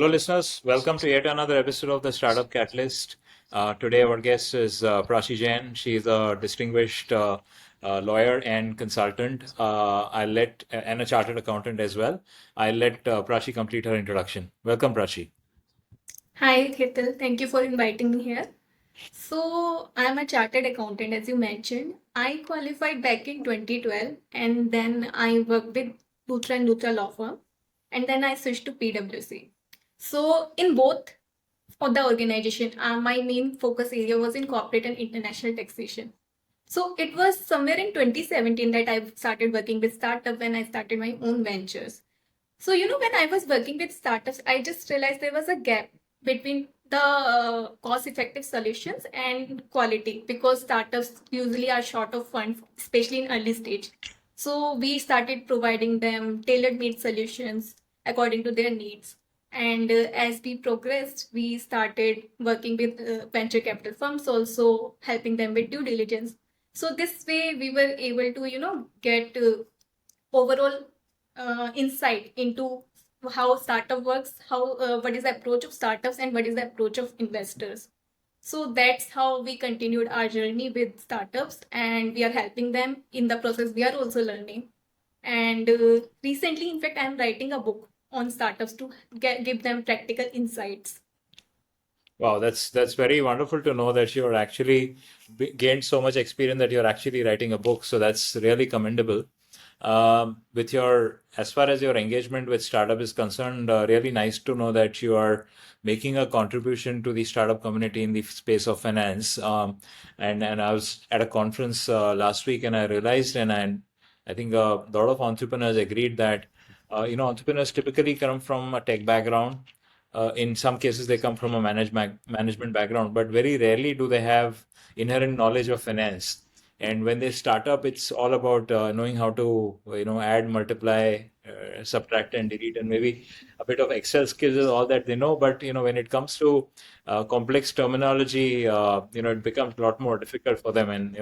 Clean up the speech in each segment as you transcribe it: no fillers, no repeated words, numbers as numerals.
Hello, listeners. Welcome to yet another episode of the Startup Catalyst. Today, our guest is Prachi Jain. She is a distinguished lawyer and consultant. And a chartered accountant as well. I'll let Prachi complete her introduction. Welcome, Prachi. Hi, Hital. Thank you for inviting me here. So, I'm a chartered accountant, as you mentioned. I qualified back in 2012, and then I worked with Luthra Luthra Law Firm, and then I switched to PwC. So, in both of the organization, my main focus area was in corporate and international taxation. So, it was somewhere in 2017 that I started working with startup when I started my own ventures. So, when I was working with startups, I just realized there was a gap between the cost effective solutions and quality because startups usually are short of funds, especially in early stage. So, we started providing them tailor made solutions according to their needs. And as we progressed, we started working with venture capital firms, also helping them with due diligence. So, this way, we were able to, get overall insight into how startup works, how what is the approach of startups and what is the approach of investors. So that's how we continued our journey with startups, and we are helping them in the process. We are also learning. And recently, in fact, I'm writing a book on startups to give them practical insights. Wow, that's very wonderful to know that you're actually gained so much experience that you're actually writing a book. So that's really commendable. With as far as your engagement with startup is concerned, really nice to know that you are making a contribution to the startup community in the space of finance. And I was at a conference last week, and I realized, and I think a lot of entrepreneurs agreed that entrepreneurs typically come from a tech background. In some cases, they come from a management background, but very rarely do they have inherent knowledge of finance. And when they start up, it's all about knowing how to, add, multiply, subtract, and delete, and maybe a bit of Excel skills is all that they know. But when it comes to complex terminology, it becomes a lot more difficult for them. And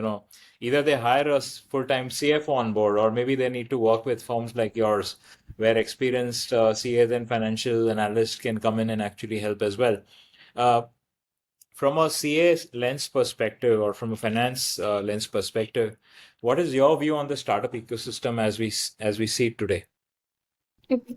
either they hire a full-time CFO on board, or maybe they need to work with firms like yours, where experienced CAs and financial analysts can come in and actually help as well. Uh, from a CA lens perspective or from a finance lens perspective, what is your view on the startup ecosystem as we see it today? Okay.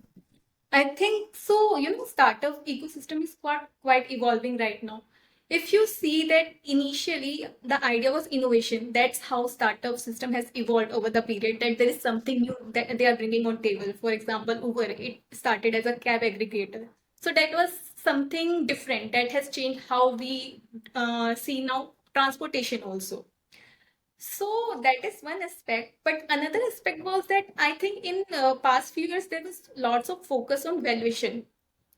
I think so. Startup ecosystem is quite evolving right now. If you see that initially the idea was innovation, that's how startup system has evolved over the period. That there is something new that they are bringing on table. For example, Uber, it started as a cab aggregator, so that was something different that has changed how we see now transportation also. So that is one aspect, but another aspect was that I think in past few years there was lots of focus on valuation.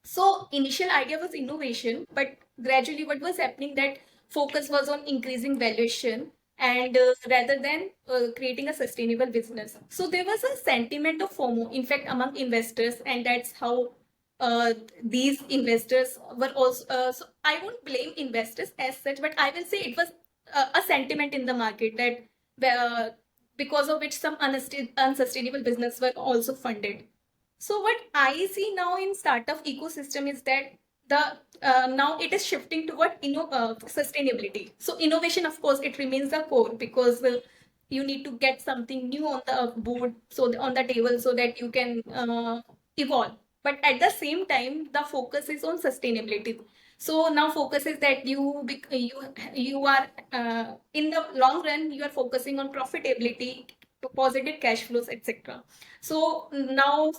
So initial idea was innovation, but gradually what was happening that focus was on increasing valuation and rather than creating a sustainable business. So there was a sentiment of FOMO, in fact, among investors, and that's how these investors were also. So I won't blame investors as such, but I will say it was a sentiment in the market that uh, because of which some unsustainable business were also funded. So what I see now in startup ecosystem is that the now it is shifting toward sustainability. So innovation, of course, it remains the core because you need to get something new on the board, so on the table, so that you can evolve. But at the same time, the focus is on sustainability. So now focus is that you are in the long run you are focusing on profitability, positive cash flows, etc. So now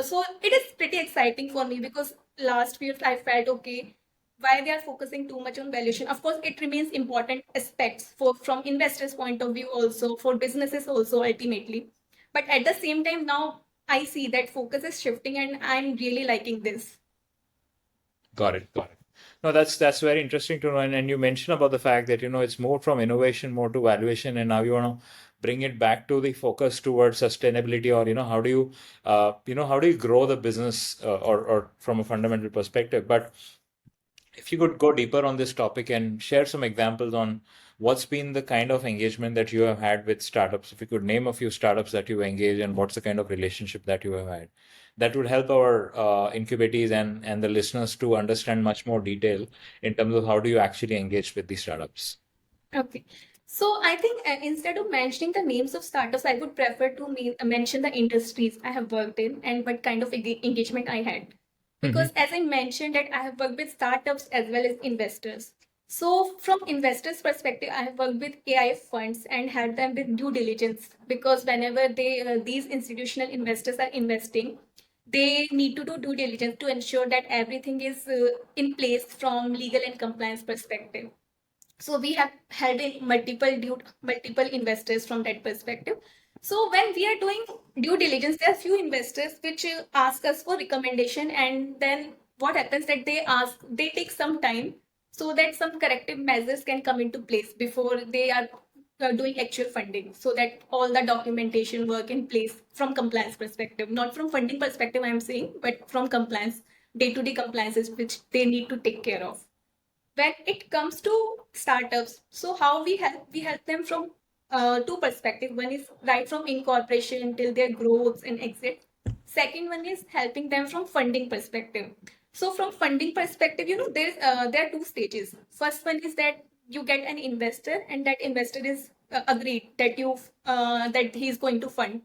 so it is pretty exciting for me because last few years I felt okay why they are focusing too much on valuation. Of course it remains important aspects for from investors point of view, also for businesses also ultimately, but at the same time now I see that focus is shifting and I'm really liking this. Got it. Got it. No, that's very interesting to know. And you mentioned about the fact that it's more from innovation, more to valuation, and now you want to bring it back to the focus towards sustainability, or how do you grow the business, or from a fundamental perspective. But if you could go deeper on this topic and share some examples on what's been the kind of engagement that you have had with startups. If you could name a few startups that you engage and what's the kind of relationship that you have had, that would help our incubatees and the listeners to understand much more detail in terms of how do you actually engage with these startups. Okay. So I think instead of mentioning the names of startups, I would prefer to mention the industries I have worked in and what kind of engagement I had. Because as I mentioned that I have worked with startups as well as investors. So from investors' perspective, I have worked with AI funds and helped them with due diligence because whenever these institutional investors are investing, they need to do due diligence to ensure that everything is in place from legal and compliance perspective. So we have held in multiple investors from that perspective. So when we are doing due diligence, there are few investors which ask us for recommendation, and then what happens that they take some time so that some corrective measures can come into place before they are doing actual funding, so that all the documentation work in place from compliance perspective, not from funding perspective I am saying, but from compliance, day-to-day compliances which they need to take care of. When it comes to startups, so how we help them from two perspectives. One is right from incorporation till their growth and exit. Second one is helping them from funding perspective. So from funding perspective, there are two stages. First one is that you get an investor, and that investor is agreed that he is going to fund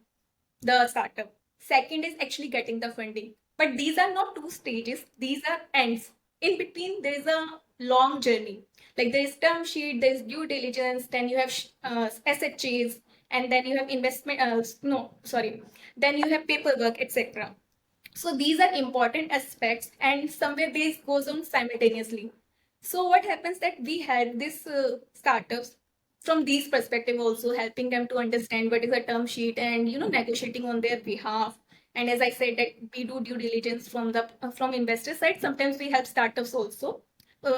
the startup. Second is actually getting the funding. But these are not two stages, these are ends. In between, there is a long journey. Like there is term sheet, there is due diligence, then you have SHAs, and then you have investment, no, sorry, then you have paperwork, etc. So these are important aspects, and somewhere this goes on simultaneously. So what happens that we had this startups from these perspective also helping them to understand what is a term sheet and negotiating on their behalf. And as I said that we do due diligence from the from investor side. Sometimes we help startups also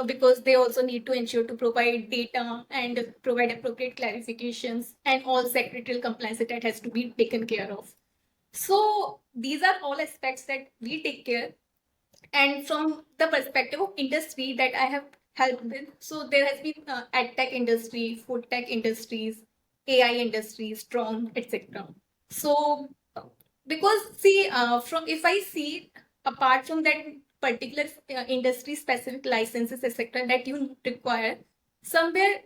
because they also need to ensure to provide data and provide appropriate clarifications and all secretarial compliance that has to be taken care of. So these are all aspects that we take care. And from the perspective of industry that I have helped with, so there has been ad tech industry, food tech industries, AI industries, strong, etc. So because see, from if I see apart from that particular industry specific licenses, etc., that you require, somewhere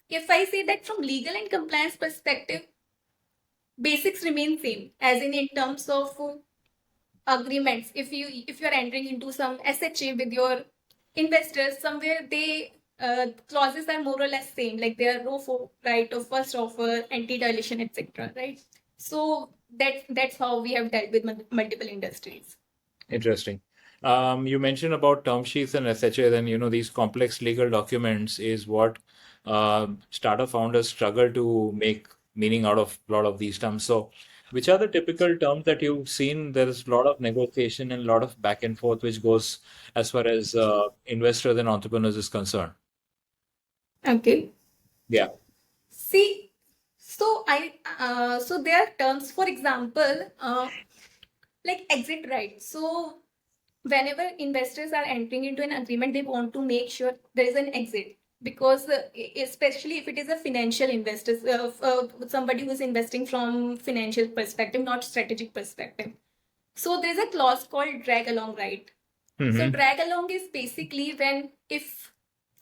if I say that from legal and compliance perspective, basics remain same, as in terms of agreements. If you're entering into some SHA with your investors, somewhere they clauses are more or less same, like they are ROFO, right, of first offer, anti-dilution, etc. Right. So that's how we have dealt with multiple industries. Interesting. You mentioned about term sheets and SHAs, and these complex legal documents is what startup founders struggle to make meaning out of a lot of these terms. So, which are the typical terms that you've seen? There's a lot of negotiation and a lot of back and forth, which goes as far as investors and entrepreneurs is concerned. Okay. Yeah. See, so there are terms, for example, like exit right. So whenever investors are entering into an agreement, they want to make sure there is an exit, because especially if it is a financial investor, somebody who is investing from financial perspective, not strategic perspective. So there's a clause called drag along right. So drag along is basically when if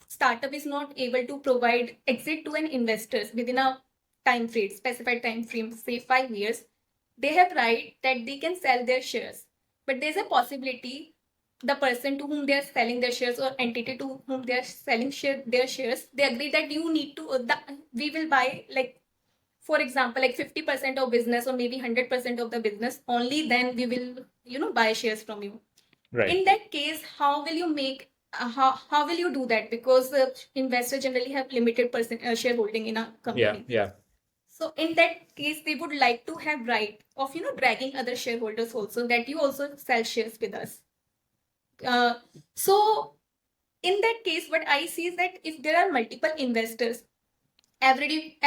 startup is not able to provide exit to an investors within a time frame, specified time frame, say 5 years, they have right that they can sell their shares. But there's a possibility the person to whom they are selling their shares or entity to whom they are selling their shares, they agree that you need to, we will buy, like, for example, like 50% of business or maybe 100% of the business, only then we will, buy shares from you. Right. In that case, how will you make, how will you do that? Because investors generally have limited shareholding in a Yeah. company. Yeah. So in that case, they would like to have right of, dragging other shareholders also, that you also sell shares with us. So in that case, what I see is that if there are multiple investors, everybody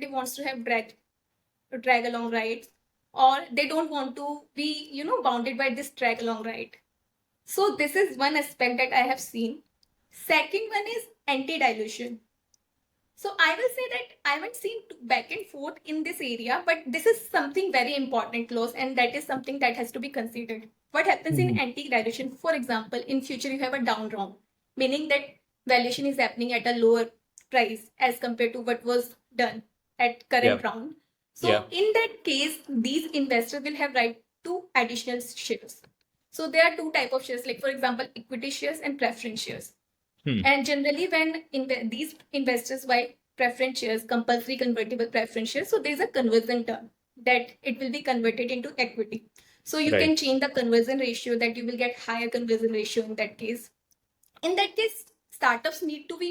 wants to have drag along rights, or they don't want to be, bounded by this drag along right. So this is one aspect that I have seen. Second one is anti-dilution. So I will say that I haven't seen back and forth in this area, but this is something very important clause, and that is something that has to be considered. What happens in Mhm. anti-dilution? For example, in future you have a down round, meaning that valuation is happening at a lower price as compared to what was done at Yeah. current round. Yeah. So in that case, these investors will have right to additional shares. So there are two type of shares, like for example, equity shares and preference shares. Hmm. And generally, when these investors buy preference shares, compulsory convertible preference shares, so there's a conversion term that it will be converted into equity. So you Right. can change the conversion ratio, that you will get higher conversion ratio in that case. In that case, startups need to be,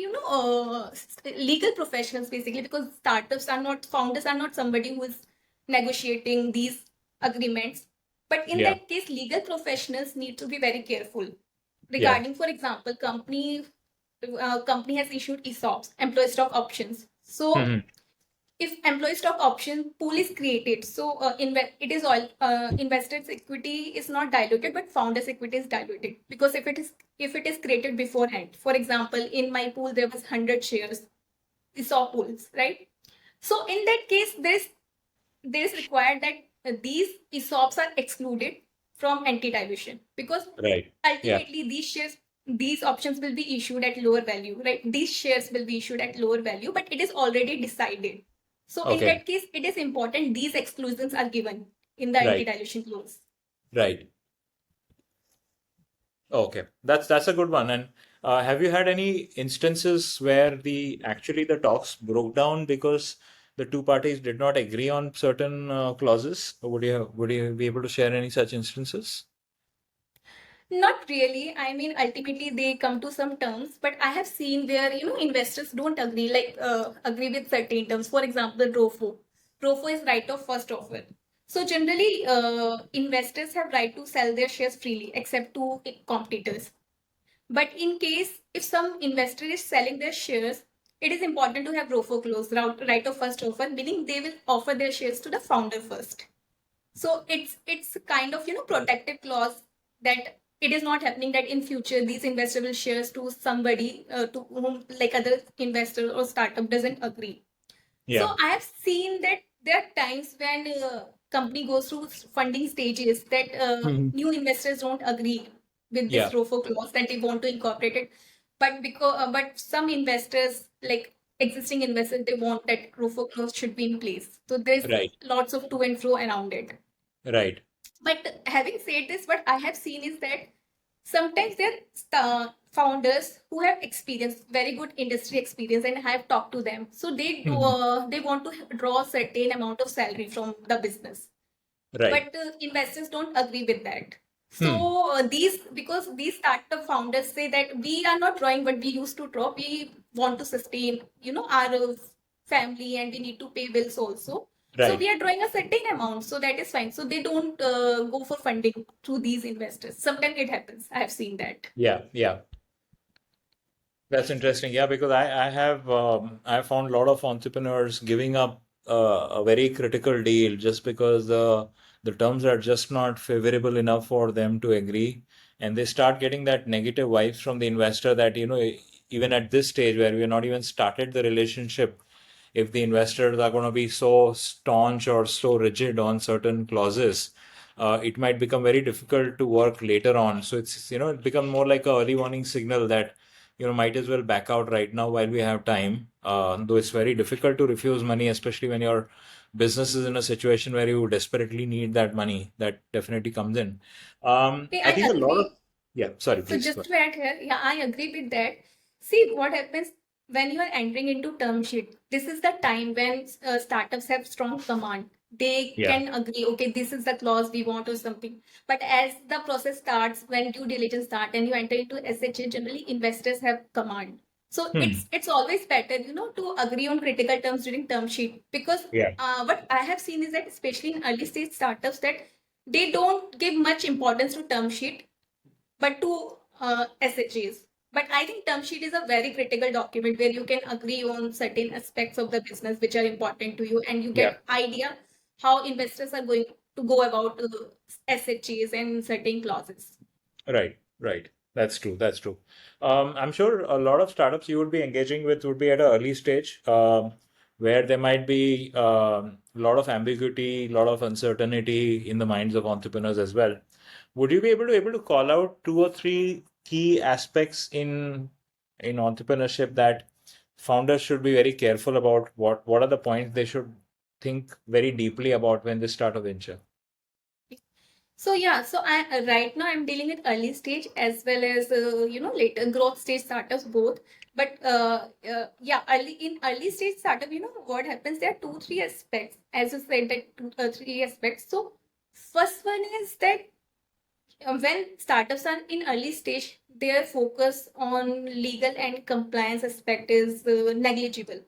legal professionals basically, because startups are not, founders are not somebody who is negotiating these agreements. But in Yeah. that case, legal professionals need to be very careful Yeah. regarding, for example, company has issued ESOPs, employee stock options. So Mhm. if employee stock option pool is created, so it is all investors equity is not diluted, but founders equity is diluted, because if it is created beforehand. For example, in my pool there was 100 shares, ESOP pools, right? So in that case, there's required that these ESOPs are excluded from anti-dilution, because Right. Yeah. ultimately these options will be issued at lower value, right? These shares will be issued at lower value, but it is already decided. So in Okay. that case, it is important these exclusions are given in the Right. anti-dilution clause. Right. Okay. That's a good one. And have you had any instances where the talks broke down because the two parties did not agree on certain clauses? Or would you be able to share any such instances? Not really. I mean, ultimately they come to some terms, but I have seen where investors don't agree, like agree with certain terms. For example, ROFO. ROFO is right of first offer. So generally, investors have right to sell their shares freely, except to competitors. But in case if some investor is selling their shares, it is important to have ROFO clause, right of first offer, meaning they will offer their shares to the founder first. So it's kind of protective clause, that it is not happening that in future these investors will shares to somebody to whom, like, other investor or startup doesn't agree. So Yeah. I have seen that there are times when company goes through funding stages, that Mhm. new investors don't agree with this Yeah. ROFO clause, that they want to incorporate it. But some investors, like existing investors, they want that ROFO clause should be in place. So there's Right. lots of to and fro around it. Right. But having said this, what I have seen is that sometimes there are founders who have experience, very good industry experience, and I have talked to them. So Mhm. they want to draw a certain amount of salary from the business, Right. but investors don't agree with that. Hmm. So because these startup founders say that we are not drawing what we used to draw, we want to sustain, our family, and we need to pay bills also. So Right. we are drawing a certain amount, so that is fine. So they don't go for funding through these investors. Sometimes it happens. I have seen that. Yeah. Yeah. That's interesting. Yeah, because I found a lot of entrepreneurs giving up a very critical deal just because the terms are just not favorable enough for them to agree, and they start getting that negative vibes from the investor that even at this stage where we are not even started the relationship, if the investors are going to be so staunch or so rigid on certain clauses, it might become very difficult to work later on. So it become more like a early warning signal that might as well back out right now while we have time. Though it's very difficult to refuse money, especially when your business is in a situation where you desperately need that money. That definitely comes in. Okay, I I think a lot of agree. yeah. Sorry, So please. just to add here, yeah, I agree with that. See what happens when you are entering into term sheet. This is the time when startups have strong command. They Yeah. can agree, okay, this is the clause we want or something. But as the process starts, when due diligence start and you enter into SHA, generally investors have command. So Hmm. it's always better, to agree on critical terms during term sheet, because Yeah. what I have seen is that especially in early stage startups, that they don't give much importance to term sheet, but to SHAs. But I think term sheet is a very critical document where you can agree on certain aspects of the business which are important to you, and you Yeah. get idea how investors are going to go about SHAs and certain clauses. Right. Right. That's true. That's true. I'm sure a lot of startups you would be engaging with would be at an early stage, where there might be a lot of ambiguity, a lot of uncertainty in the minds of entrepreneurs as well. Would you be able to call out two or three key aspects in entrepreneurship that founders should be very careful about? What are the points they should think very deeply about when they start a venture? So yeah, so I right now I'm dealing with early stage as well as later growth stage startups both. But yeah, early stage startup, what happens? There are two three aspects, as you said that three aspects. So first one is that when startups are in early stage, their focus on legal and compliance aspect is negligible.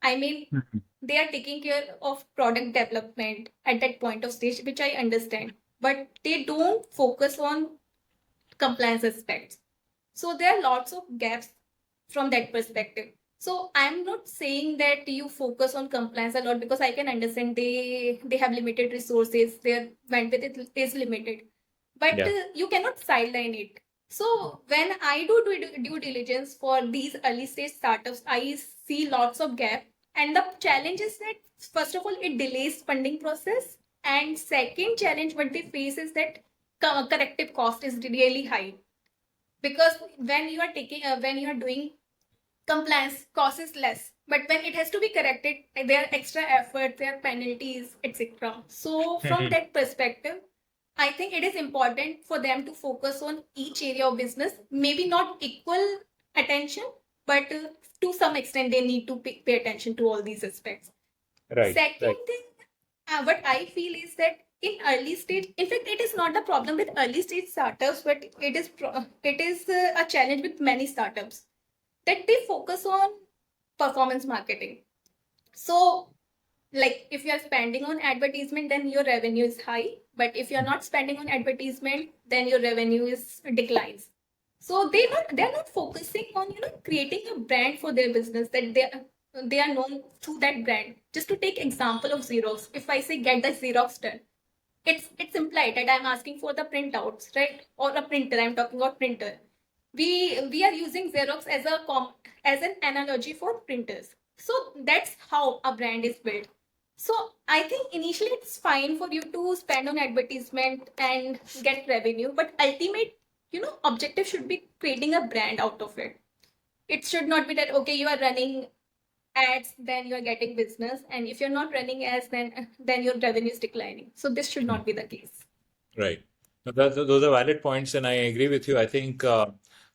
I mean, Mhm. they are taking care of product development at that point of stage, which I understand, but they don't focus on compliance aspects. So there are lots of gaps from that perspective. So I'm not saying that you focus on compliance a lot because I can understand they have limited resources, their bandwidth is limited, but Yeah. you cannot sideline it. So when I do due diligence for these early stage startups, I see lots of gap, and the challenge is that first of all it delays funding process, and second challenge what they face is that corrective cost is really high, because when you are taking when you are doing compliance, cost is less, but when it has to be corrected, there are extra effort, there are penalties, etc. So from Mhm. that perspective, I think it is important for them to focus on each area of business, maybe not equal attention, but to some extent they need to pay attention to all these aspects. Right. Second Right. thing, what I feel is that in early stage, in fact, it is not the problem with early stage startups, but it is a challenge with many startups that they focus on performance marketing. So, like if you are spending on advertisement, then your revenue is high. But if you are not spending on advertisement, then your revenue is declines. So they're not focusing on creating a brand for their business, that they are known through that brand. Just to take example of Xerox, if I say get the Xerox done, it's implied that I'm asking for the printouts, right? Or a printer. I'm talking about printer. We are using Xerox as as an analogy for printers. So that's how a brand is built. So I think initially it's fine for you to spend on advertisement and get revenue, but ultimate objective should be creating a brand out of it. It should not be that okay, you are running ads, then you are getting business, and if you're not running ads, then your revenue is declining. So this should not be the case. Right. No, those are valid points, and I agree with you. I think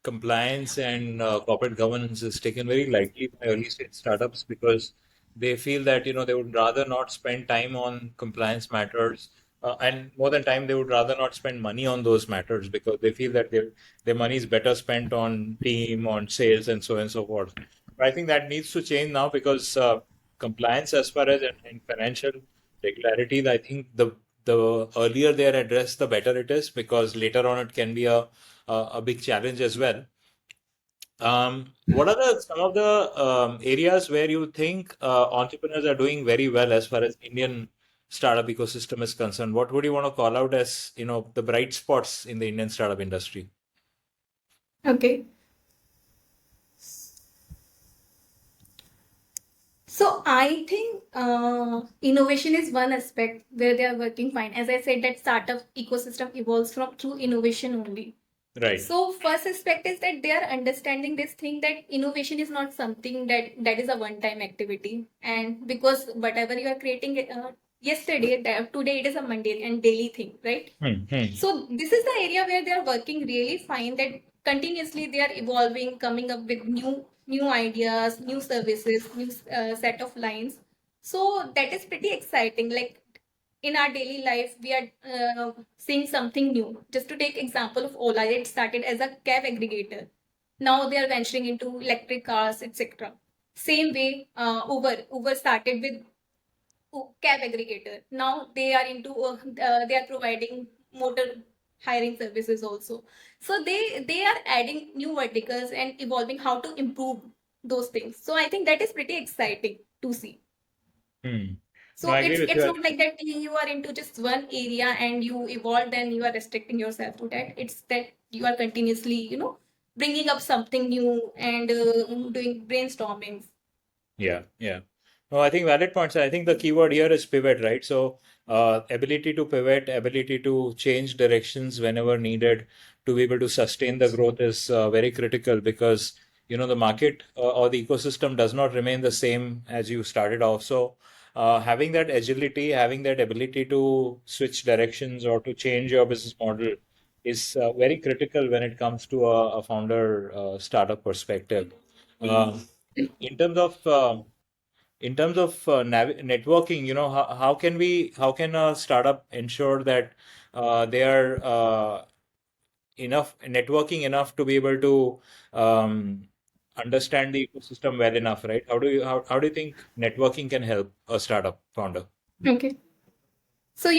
compliance and corporate governance is taken very lightly by early stage startups because they feel that they would rather not spend time on compliance matters, and more than time, they would rather not spend money on those matters because they feel that their money is better spent on team, on sales, and so on and so forth. But I think that needs to change now because compliance, as far as in financial regularity, I think the earlier they are addressed, the better it is because later on it can be a big challenge as well. What are some of the areas where you think entrepreneurs are doing very well as far as Indian startup ecosystem is concerned? What would you want to call out as the bright spots in the Indian startup industry? Okay. So I think innovation is one aspect where they are working fine. As I said, that startup ecosystem evolves from through innovation only. Right. So first aspect is that they are understanding this thing that innovation is not something that is a one-time activity, and because whatever you are creating yesterday, today it is a Monday and daily thing, right? Hmm. Hmm. So this is the area where they are working really fine. That continuously they are evolving, coming up with new ideas, new services, new set of lines. So that is pretty exciting. Like in our daily life, we are seeing something new. Just to take example of Ola, it started as a cab aggregator. Now they are venturing into electric cars, etc. Same way, Uber started with cab aggregator. Now they are providing motor hiring services also. So they are adding new verticals and evolving how to improve those things. So I think that is pretty exciting to see. Hmm. No, So I agree with it's you. not like that you are into just one area and you evolved and you are restricting yourself to that. It's that you are continuously, bringing up something new and doing brainstorming. Yeah, yeah. No, I think valid points. I think the keyword here is pivot, right? So, ability to pivot, ability to change directions whenever needed to be able to sustain the growth is very critical because, the market or the ecosystem does not remain the same as you started off. So, having that agility, having that ability to switch directions or to change your business model is very critical when it comes to a founder startup perspective. Um, in terms of networking, how can a startup ensure that they are enough networking enough to be able to understand the ecosystem well enough, right? How do you think networking can help a startup founder? Okay. So,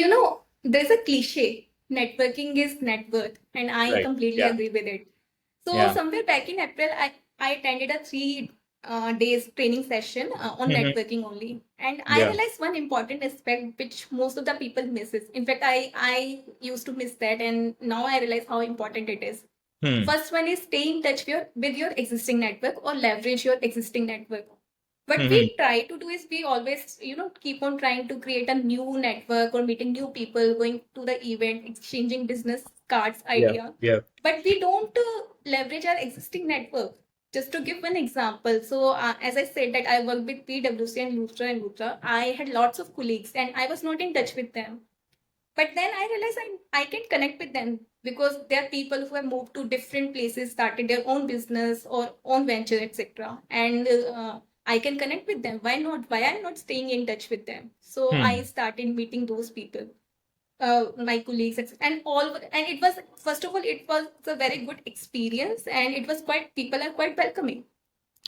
there's a cliche, networking is net worth, and I Right. completely Yeah. agree with it. So, Yeah. somewhere back in April, I attended a 3 days training session on Hmm. networking only. And I Yeah. realized one important aspect which most of the people misses. In fact, I used to miss that, and now I realize how important it is. Hmm. First one is stay in touch with your existing network or leverage your existing network. What Hmm. we try to do is we always, keep on trying to create a new network or meeting new people, going to the event, exchanging business cards Yeah. idea. Yeah. But we don't leverage our existing network. Just to give one example, so as I said that I worked with PwC and Luthra, I had lots of colleagues and I was not in touch with them. But then I realized I can connect with them because there are people who have moved to different places, started their own business or own venture, etc. And I can connect with them. Why not? Why I'm not staying in touch with them? So I Hmm. started meeting those people, my colleagues, etc. And all. And it was, first of all, it was a very good experience, and it was quite, people are quite welcoming.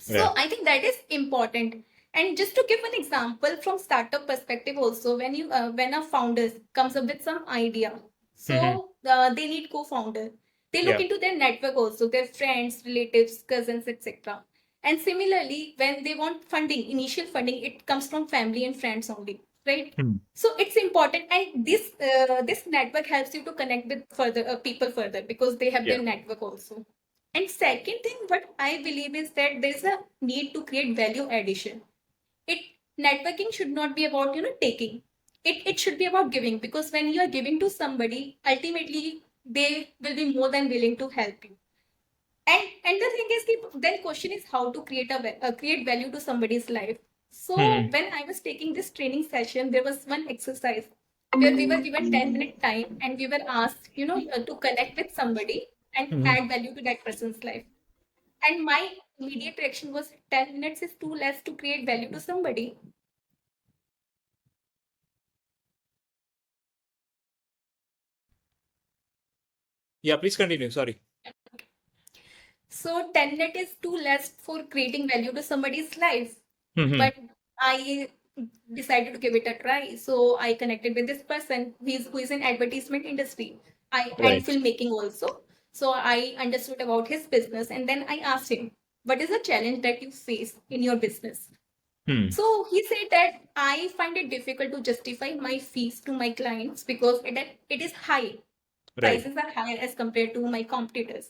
Yeah. So I think that is important. And just to give an example from startup perspective, also when a founder comes up with some idea, Hmm. so they need co-founder. They look Yeah. into their network also, their friends, relatives, cousins, etc. And similarly, when they want funding, initial funding, it comes from family and friends only, right? Hmm. So it's important, and this network helps you to connect with further people further because they have Yeah. their network also. And second thing, what I believe is that there's a need to create value addition. It Networking should not be about taking. It should be about giving, because when you are giving to somebody, ultimately they will be more than willing to help you. And the thing is, then question is how to create value to somebody's life. So Hmm. when I was taking this training session, there was one exercise where we were given 10-minute time and we were asked, to connect with somebody and Hmm. add value to that person's life. And my immediate reaction was 10 minutes is too less to create value to somebody. Yeah. Please continue. Sorry. So 10 minutes is too less for creating value to somebody's life. Hmm. But I decided to give it a try. So I connected with this person who is in advertisement industry. I and Right. filmmaking also. So I understood about his business, and then I asked him, what is the challenge that you face in your business? Hmm. So he said that I find it difficult to justify my fees to my clients because it is high. Right. Prices are higher as compared to my competitors.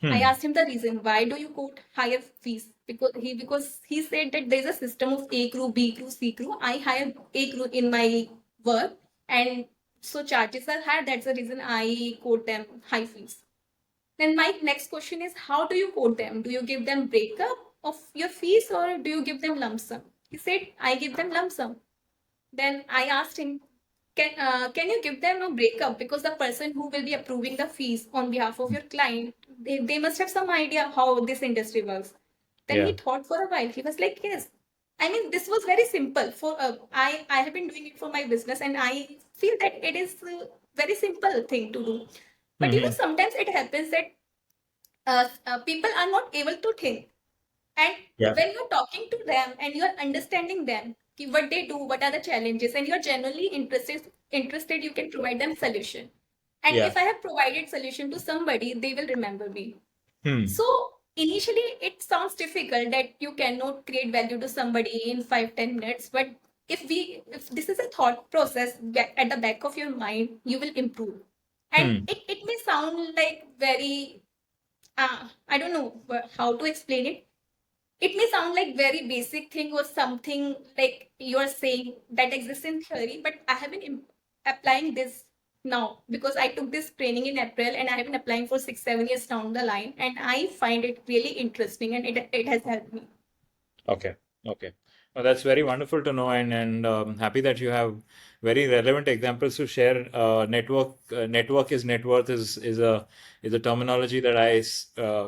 I Hmm. asked him the reason why do you quote higher fees, because he said that there's a system of A crew, B crew, C crew. I hire A crew in my work, and so charges are higher. That's the reason I quote them high fees. Then my next question is, how do you quote them? Do you give them breakup of your fees or do you give them lump sum? He said, I give them lump sum. Then I asked him, can you give them a breakup? Because the person who will be approving the fees on behalf of your client, they must have some idea how this industry works. Then he Yeah. thought for a while. He was like, yes. I mean, this was very simple. I have been doing it for my business, and I feel that it is a very simple thing to do. But Hmm. sometimes it happens that people are not able to think. And Yeah. when you're talking to them and you're understanding them, what they do, what are the challenges, and you're genuinely interested, you can provide them solution. And Yeah. if I have provided solution to somebody, they will remember me. Hmm. So initially, it sounds difficult that you cannot create value to somebody in 5-10 minutes. But if this is a thought process at the back of your mind, you will improve. And Hmm. it may sound like very, I don't know how to explain it. It may sound like very basic thing or something like you're saying that exists in theory, but I have been applying this now because I took this training in April and I have been applying for 6, 7 years down the line, and I find it really interesting and it has helped me. Okay. Okay. Well, that's very wonderful to know, and happy that you have very relevant examples to share. Network is net worth is a terminology that I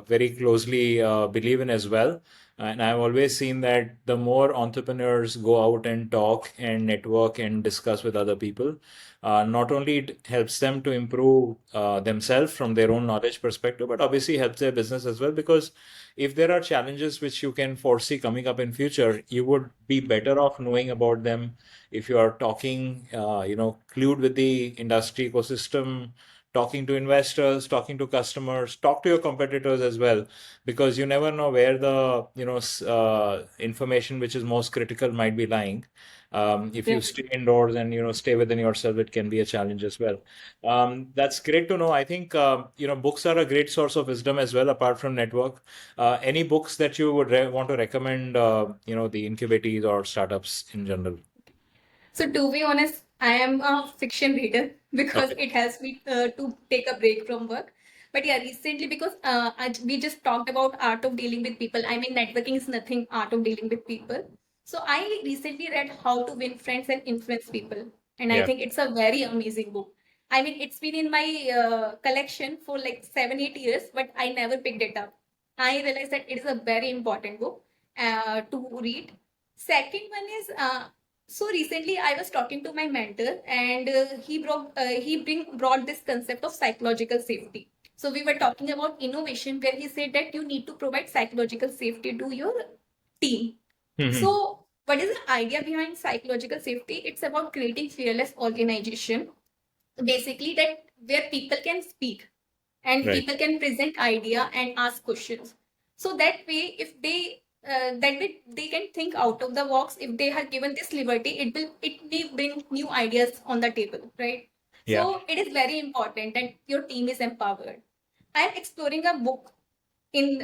very closely believe in as well. And I've always seen that the more entrepreneurs go out and talk and network and discuss with other people, not only it helps them to improve themselves from their own knowledge perspective, but obviously helps their business as well, because if there are challenges which you can foresee coming up in future, you would be better off knowing about them if you are talking, clued with the industry ecosystem, talking to investors, talking to customers, talk to your competitors as well, because you never know where the information which is most critical might be lying. If you stay indoors and stay within yourself, it can be a challenge as well. That's great to know. I think books are a great source of wisdom as well, apart from network. Any books that you would want to recommend, the incubatees or startups in general? So to be honest, I am a fiction reader because Okay. it helps me to take a break from work. But yeah, recently because we just talked about art of dealing with people. I mean, networking is nothing art of dealing with people. So I recently read How to Win Friends and Influence People, and I Yeah. think it's a very amazing book. I mean, it's been in my collection for like 7, 8 years, but I never picked it up. I realized that it is a very important book to read. Second one is so recently I was talking to my mentor, and brought this concept of psychological safety. So we were talking about innovation, where he said that you need to provide psychological safety to your team. Hmm. So what is the idea behind psychological safety? It's about creating fearless organization, basically that where people can speak and Right. people can present idea and ask questions. So that way, if that way they can think out of the box. If they are given this liberty, it may bring new ideas on the table, right? Yeah. So it is very important that your team is empowered. I am exploring a book in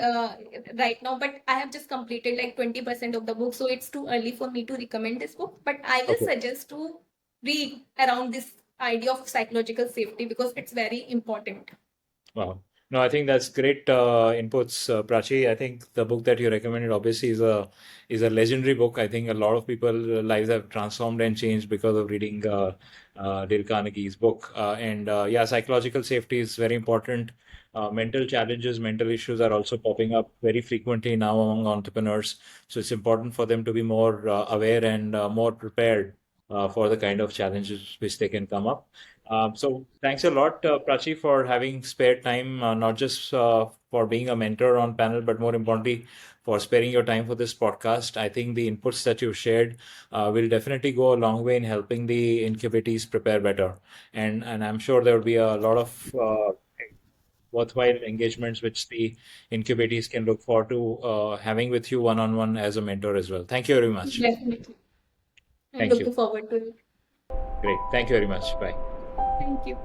right now, but I have just completed like 20% of the book, so it's too early for me to recommend this book. But I will Okay. suggest to read around this idea of psychological safety because it's very important. Wow. No, I think that's great inputs, Prachi. I think the book that you recommended obviously is a legendary book. I think a lot of people lives have transformed and changed because of reading Dale Carnegie's book. And yeah, psychological safety is very important. Mental challenges, mental issues are also popping up very frequently now among entrepreneurs. So it's important for them to be more aware and more prepared for the kind of challenges which they can come up. So thanks a lot, Prachi, for having spared time, not just for being a mentor on panel, but more importantly, for sparing your time for this podcast. I think the inputs that you've shared will definitely go a long way in helping the incubatees prepare better. And I'm sure there will be a lot of worthwhile engagements which the incubatees can look forward to having with you one-on-one as a mentor as well. Thank you very much. Definitely. I'm Thank you. looking forward to it. Great. Thank you very much. Bye. Thank you.